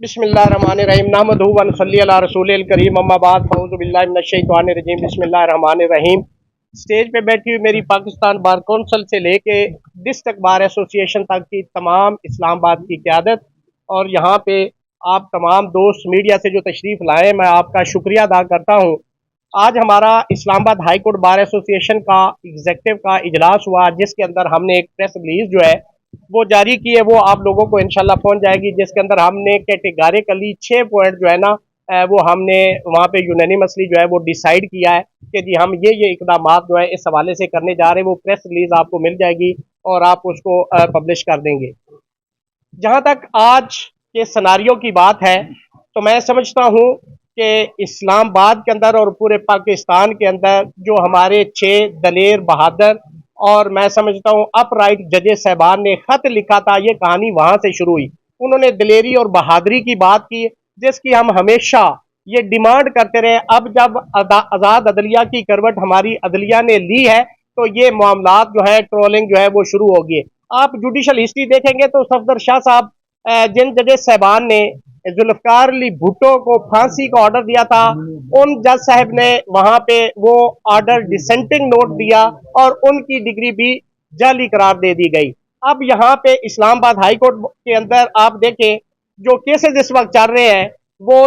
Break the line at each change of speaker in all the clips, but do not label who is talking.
बिस्मिल्लाहिर्रहमानिर्रहीम नहमदुहु व नसल्ली अला रसूलिल करीम अम्मा बाद फऊज़ु बिल्लाहि मिनश शैतानिर रजीम बिस्मिल्लाहिर्रहमानिर्रहीम। स्टेज पे बैठी हुई मेरी पाकिस्तान बार कौंसिल से लेके डिस्ट्रिक्ट बार एसोसिएशन तक की तमाम इस्लामाबाद की क़यादत और यहाँ पे आप तमाम दोस्त मीडिया से जो तशरीफ़ लाए, मैं आपका शुक्रिया अदा करता हूँ। आज हमारा Islamabad high court bar association का एग्जीक्यूटिव का इजलास हुआ, जिसके अंदर हमने एक प्रेस रिलीज जो है वो जारी की है, वो आप लोगों को इंशाल्लाह पहुंच जाएगी। जिसके अंदर हमने कैटेगरिकली 6 पॉइंट जो है ना वो हमने वहाँ पे यूनानिमसली जो है वो डिसाइड किया है कि जी हम ये इकदाम जो है इस हवाले से करने जा रहे हैं। वो प्रेस रिलीज आपको मिल जाएगी और आप उसको पब्लिश कर देंगे। जहाँ तक आज के सिनारियों की बात है, तो मैं समझता हूँ कि इस्लामाबाद के अंदर और पूरे पाकिस्तान के अंदर जो हमारे 6 दलेर बहादुर और मैं समझता हूँ अपराइट जजेस साहबान ने खत लिखा था, ये कहानी वहां से शुरू हुई। उन्होंने दिलेरी और बहादुरी की बात की, जिसकी हम हमेशा ये डिमांड करते रहे। अब जब आज़ाद अदलिया की करवट हमारी अदलिया ने ली है, तो ये मामलात जो है ट्रोलिंग जो है वो शुरू हो गई। आप जुडिशल हिस्ट्री देखेंगे तो सफदर शाह साहब जिन जजेस साहबान ने जुल्फकार अली भुट्टो को फांसी का ऑर्डर दिया था, उन जज साहब ने वहां पे वो ऑर्डर डिसेंटिंग नोट दिया और उनकी डिग्री भी जाली करार दे दी गई। अब यहाँ पे इस्लामाबाद हाई कोर्ट के अंदर आप देखें जो केसेस इस वक्त चल रहे हैं, वो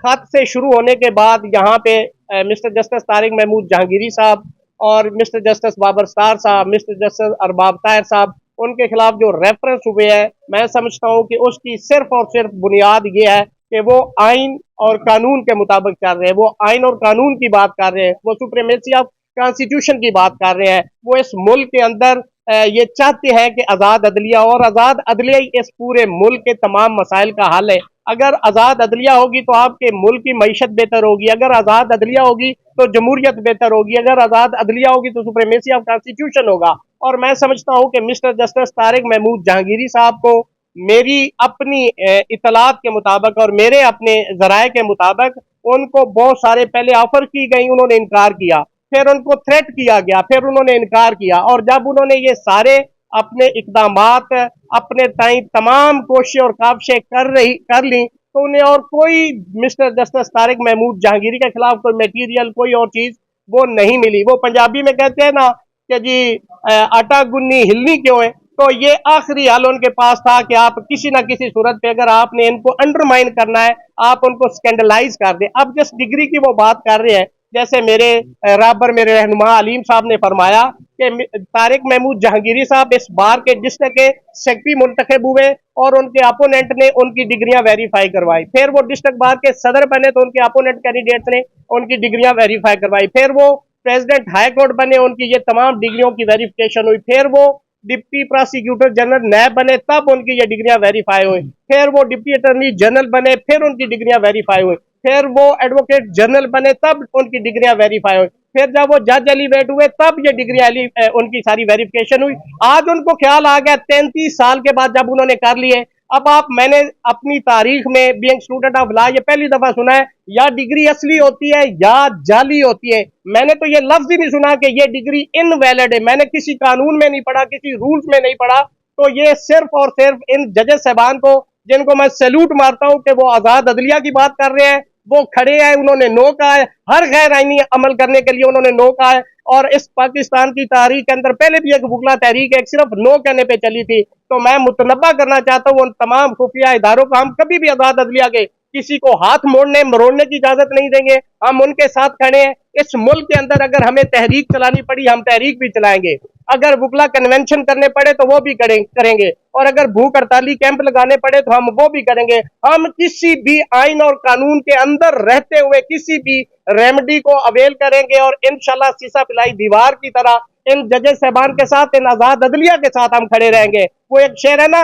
खत से शुरू होने के बाद यहाँ पे मिस्टर जस्टिस तारिक महमूद जहांगीरी साहब और मिस्टर जस्टिस बाबर स्टार साहब, मिस्टर जस्टिस अरबाब ताहिर साहब, उनके खिलाफ जो रेफरेंस हुए हैं, मैं समझता हूँ कि उसकी सिर्फ और सिर्फ बुनियाद ये है कि वो आइन और कानून के मुताबिक कर रहे हैं। वो आइन और कानून की बात कर रहे हैं, वो सुप्रीमेसी ऑफ कॉन्स्टिट्यूशन की बात कर रहे हैं। वो इस मुल्क के अंदर ये चाहते हैं कि आज़ाद अदलिया, और आज़ाद अदलिया ही इस पूरे मुल्क के तमाम मसाइल का हल है। अगर आज़ाद अदलिया होगी तो आपके मुल्क की मईशत बेहतर होगी, अगर आज़ाद अदलिया होगी तो जमहूरियत बेहतर होगी, अगर आज़ाद अदलिया होगी तो सुप्रीमेसी ऑफ कॉन्स्टिट्यूशन होगा। और मैं समझता हूँ कि मिस्टर जस्टिस तारिक महमूद जहांगीरी साहब को मेरी अपनी इतलात के मुताबिक और मेरे अपने जराए के मुताबिक उनको बहुत सारे पहले ऑफर की गई, उन्होंने इनकार किया, फिर उनको थ्रेट किया गया, फिर उन्होंने इनकार किया। और जब उन्होंने ये सारे अपने इकदामात अपने ताई तमाम कोशिशें और काबशें कर ली, तो उन्हें और कोई मिस्टर जस्टिस तारिक महमूद जहांगीरी के खिलाफ कोई मटीरियल, कोई और चीज वो नहीं मिली। वो पंजाबी में कहते हैं ना कि जी आटा गुन्नी हिलनी क्यों है, तो ये आखिरी हल उनके पास था कि आप किसी ना किसी सूरत पे अगर आपने इनको अंडरमाइन करना है, आप उनको स्कैंडलाइज कर दें। अब जिस डिग्री की वो बात कर रहे हैं, जैसे मेरे राबर मेरे रहनुमा अलीम साहब ने फरमाया कि तारिक महमूद जहांगीरी साहब इस बार के डिस्ट्रिक्ट के सेक्रेटरी मुंतखब हुए और उनके अपोनेंट ने उनकी डिग्रियां वेरीफाई करवाई। फिर वो डिस्ट्रिक्ट बार के सदर बने तो उनके अपोनेंट कैंडिडेट्स ने उनकी डिग्रियां वेरीफाई करवाई। फिर वो प्रेसिडेंट हाई कोर्ट बने, उनकी ये तमाम डिग्रियों की वेरिफिकेशन हुई। फिर वो डिप्टी प्रोसिक्यूटर जनरल नैब बने, तब उनकी ये डिग्रियां वेरीफाई हुई। फिर वो डिप्टी अटॉर्नी जनरल बने, फिर उनकी डिग्रियां वेरीफाई हुई। फिर वो एडवोकेट जनरल बने, तब उनकी डिग्रियां वेरीफाई हुई। फिर जब वो जज एलिवेट हुए, तब ये डिग्रियां उनकी सारी वेरिफिकेशन हुई। आज उनको ख्याल आ गया 33 साल के बाद जब उन्होंने कर लिए। अब मैंने अपनी तारीख में बीइंग स्टूडेंट ऑफ लॉ ये पहली दफा सुना है, या डिग्री असली होती है या जाली होती है। मैंने तो ये लफ्ज ही नहीं सुना कि ये डिग्री इनवैलिड है। मैंने किसी कानून में नहीं पढ़ा, किसी रूल्स में नहीं पढ़ा। तो ये सिर्फ और सिर्फ इन जजेस साहबान को, जिनको मैं सैल्यूट मारता हूं कि वो आजाद अदलिया की बात कर रहे हैं, वो खड़े हैं, उन्होंने नो कहा है, हर गैर आईनी अमल करने के लिए उन्होंने नो कहा है। और इस पाकिस्तान की तारीख के अंदर पहले भी एक बुगला तहरीक एक सिर्फ नो कहने पे चली थी। तो मैं मुतनब्बा करना चाहता हूँ उन तमाम खुफिया इदारों का, हम कभी भी आजाद अदलिया के किसी को हाथ मोड़ने मरोड़ने की इजाजत नहीं देंगे। हम उनके साथ खड़े हैं। इस मुल्क के अंदर अगर हमें तहरीक चलानी पड़ी, हम तहरीक भी चलाएंगे। अगर बुगला कन्वेंशन करने पड़े तो वो भी करेंगे, और अगर भूख हड़ताली कैंप लगाने पड़े तो हम वो भी करेंगे। हम किसी भी आइन और कानून के अंदर रहते हुए किसी भी रेमेडी को अवेल करेंगे, और इंशाल्लाह सीसा पिलाई दीवार की तरह इन जजेस साहबान के साथ, इन आजाद अदलिया के साथ हम खड़े रहेंगे। वो एक शेर है ना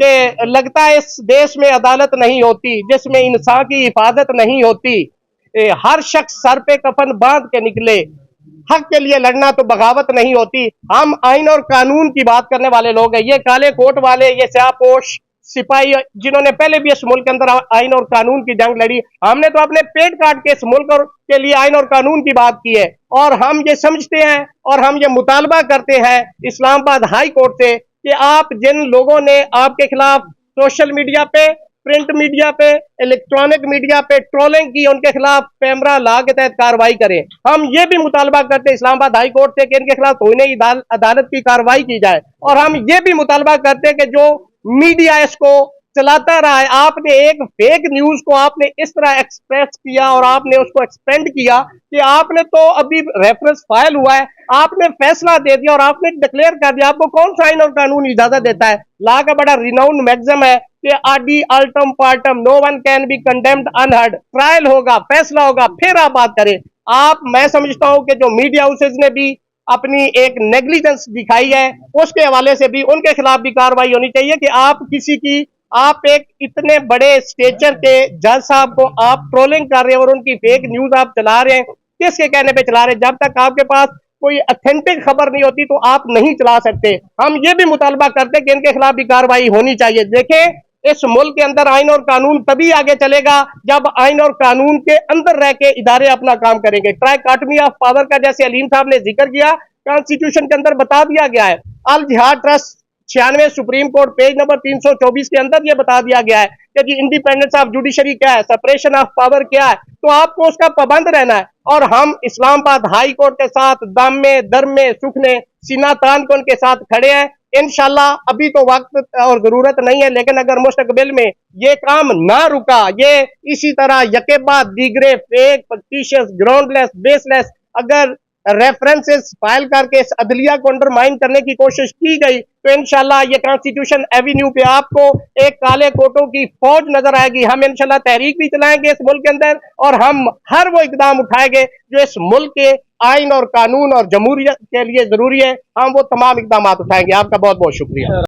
कि लगता है इस देश में अदालत नहीं होती जिसमें इंसान की हिफाजत नहीं होती, हर शख्स सर पे कफन बांध के निकले, हक के लिए लड़ना तो बगावत नहीं होती। हम आइन और कानून की बात करने वाले लोग हैं। ये काले कोट वाले, ये स्याहपोश सिपाही जिन्होंने पहले भी इस मुल्क के अंदर आइन और कानून की जंग लड़ी, हमने तो अपने पेट काट के इस मुल्क के लिए आइन और कानून की बात की है। और हम ये समझते हैं और हम ये मुतालबा करते हैं इस्लामाबाद हाई कोर्ट से कि आप जिन लोगों ने आपके खिलाफ सोशल मीडिया पे प्रिंट मीडिया पे, इलेक्ट्रॉनिक मीडिया पे ट्रोलिंग की, उनके खिलाफ पैमरा लॉ के तहत कार्रवाई करें। हम ये भी मुतालबा करते हैं इस्लामाबाद हाई कोर्ट से कि इनके खिलाफ तौहीन अदालत की कार्रवाई की जाए। और हम ये भी मुतालबा करते हैं कि जो मीडिया इसको चलाता रहा है, आपने एक फेक न्यूज को आपने इस तरह एक्सप्रेस किया और आपने उसको एक्सपेंड किया कि आपने तो अभी रेफरेंस फाइल हुआ है, आपने फैसला दे दिया और आपने डिक्लेयर कर दिया। आपको कौन सा आइन और कानून इजाजत देता है? लॉ का बड़ा रिनाउंड मैग्जिम है कि आडी अल्टम पार्टम, no one can be condemned unheard. Trial होगा, फैसला होगा, फिर आप बात करें। मैं समझता हूं कि जो मीडिया हाउसेज ने भी अपनी एक नेग्लिजेंस दिखाई है, उसके हवाले से भी उनके खिलाफ भी कार्रवाई होनी चाहिए कि आप एक इतने बड़े स्टेचर के जज साहब को आप ट्रोलिंग कर रहे हैं और उनकी फेक न्यूज आप चला रहे हैं, किसके कहने पे चला रहे हैं? जब तक आपके पास कोई ऑथेंटिक खबर नहीं होती तो आप नहीं चला सकते। हम ये भी मुतालबा करते हैं कि इनके खिलाफ भी कार्रवाई होनी चाहिए। देखें, इस मुल्क के अंदर आइन और कानून तभी आगे चलेगा जब आइन और कानून के अंदर रह के इदारे अपना काम करेंगे। ट्राइकॉटमी ऑफ पावर का जैसे अलीम साहब ने जिक्र किया, कॉन्स्टिट्यूशन के अंदर बता दिया गया है। अल जिहाद trust 96 supreme court page number 324 के अंदर यह बता दिया गया है कि जी इंडिपेंडेंस ऑफ जुडिशरी क्या है, सेपरेशन ऑफ पावर क्या है, तो आपको उसका पाबंद रहना है। और हम इस्लामाबाद हाई कोर्ट के साथ दम में, दर में, सुख ने, सीना तान को उनके साथ खड़े हैं। इंशाल्लाह अभी तो वक्त और जरूरत नहीं है, लेकिन अगर मुस्तकबिल में ये काम ना रुका, ये इसी तरह यके बाद दीगरे फेक, फैक्टिशियस, ग्राउंडलेस, बेसलेस अगर रेफरेंसेस फाइल करके इस अदलिया को अंडरमाइन करने की कोशिश की गई तो इंशाल्लाह ये कॉन्स्टिट्यूशन एवेन्यू पे आपको एक काले कोटों की फौज नजर आएगी। हम इंशाल्लाह तहरीक भी चलाएंगे इस मुल्क के अंदर और हम हर वो इकदाम उठाएंगे जो इस मुल्क के आइन और कानून और जमहूरियत के लिए जरूरी है। हम वो तमाम इकदाम उठाएंगे। आपका बहुत बहुत शुक्रिया।